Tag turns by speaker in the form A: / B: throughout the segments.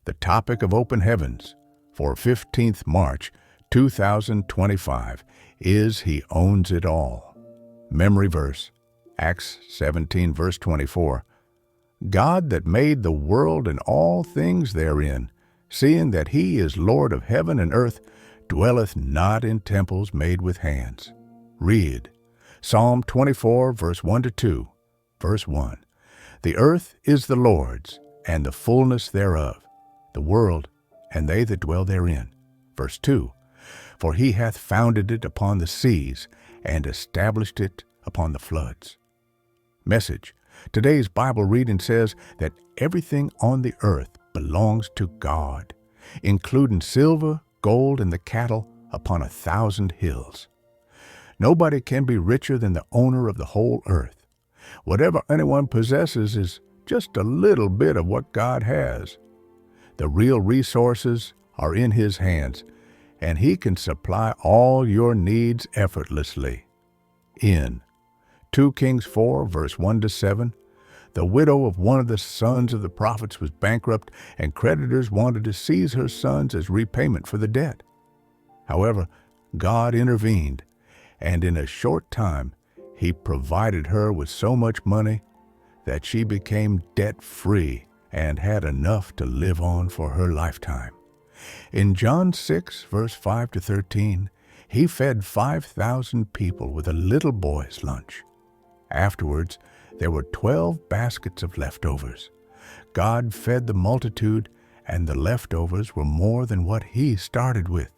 A: The topic of open heavens for 15th March 2025 is He owns it all. Memory verse, Acts 17 verse 24. God that made the world and all things therein, seeing that He is Lord of heaven and earth, dwelleth not in temples made with hands. Read Psalm 24 verse 1 to 2. Verse 1. The earth is the Lord's, and the fullness thereof, the world, and they that dwell therein. Verse 2. For He hath founded it upon the seas, and established it upon the floods. Message. Today's Bible reading says that everything on the earth belongs to God, including silver, gold, and the cattle upon 1,000 hills. Nobody can be richer than the owner of the whole earth. Whatever anyone possesses is just a little bit of what God has. The real resources are in His hands, and He can supply all your needs effortlessly. In 2 Kings 4, verse 1 to 7, the widow of one of the sons of the prophets was bankrupt, and creditors wanted to seize her sons as repayment for the debt. However, God intervened, and in a short time, He provided her with so much money that she became debt-free and had enough to live on for her lifetime. In John 6, verse 5 to 13, He fed 5,000 people with a little boy's lunch. Afterwards, there were 12 baskets of leftovers. God fed the multitude, and the leftovers were more than what He started with.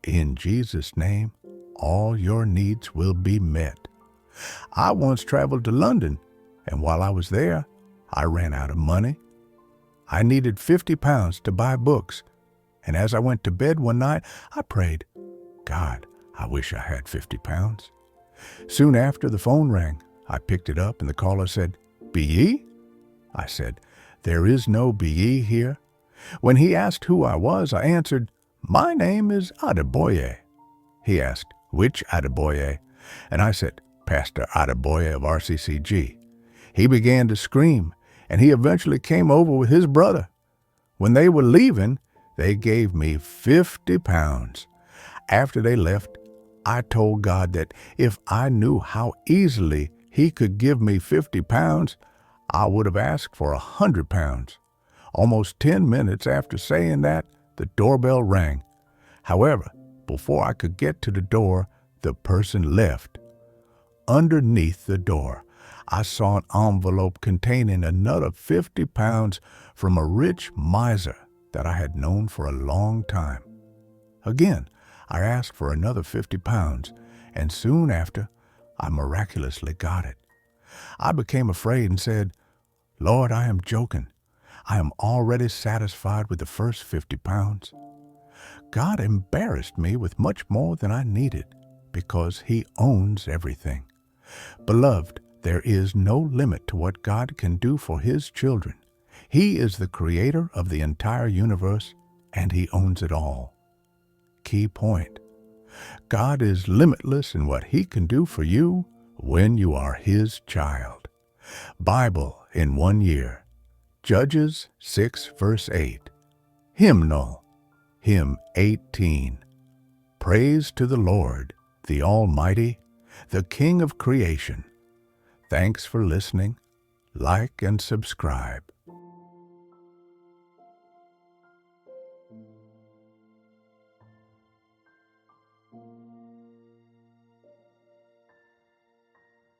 A: In Jesus' name, all your needs will be met. I once traveled to London, and while I was there, I ran out of money. I needed 50 pounds to buy books, and as I went to bed one night, I prayed, God, I wish I had 50 pounds. Soon after, the phone rang. I picked it up, and the caller said, "Be ye?" I said, "There is no be ye here." When he asked who I was, I answered, "My name is Adeboye." He asked, "Which Adeboye?" And I said, "Pastor Adeboye of RCCG." He began to scream, and he eventually came over with his brother. When they were leaving, they gave me 50 pounds. After they left, I told God that if I knew how easily He could give me 50 pounds, I would have asked for 100 pounds. Almost 10 minutes after saying that, the doorbell rang. However, before I could get to the door, the person left. Underneath the door, I saw an envelope containing another 50 pounds from a rich miser that I had known for a long time. Again, I asked for another 50 pounds, and soon after, I miraculously got it. I became afraid and said, "Lord, I am joking. I am already satisfied with the first 50 pounds. God embarrassed me with much more than I needed because He owns everything. Beloved, there is no limit to what God can do for His children. He is the creator of the entire universe, and He owns it all. Key point. God is limitless in what He can do for you when you are His child. Bible in 1 year. Judges 6 verse 8. Hymnal. Hymn 18. Praise to the Lord, the Almighty, the King of creation. Thanks for listening. Like and subscribe.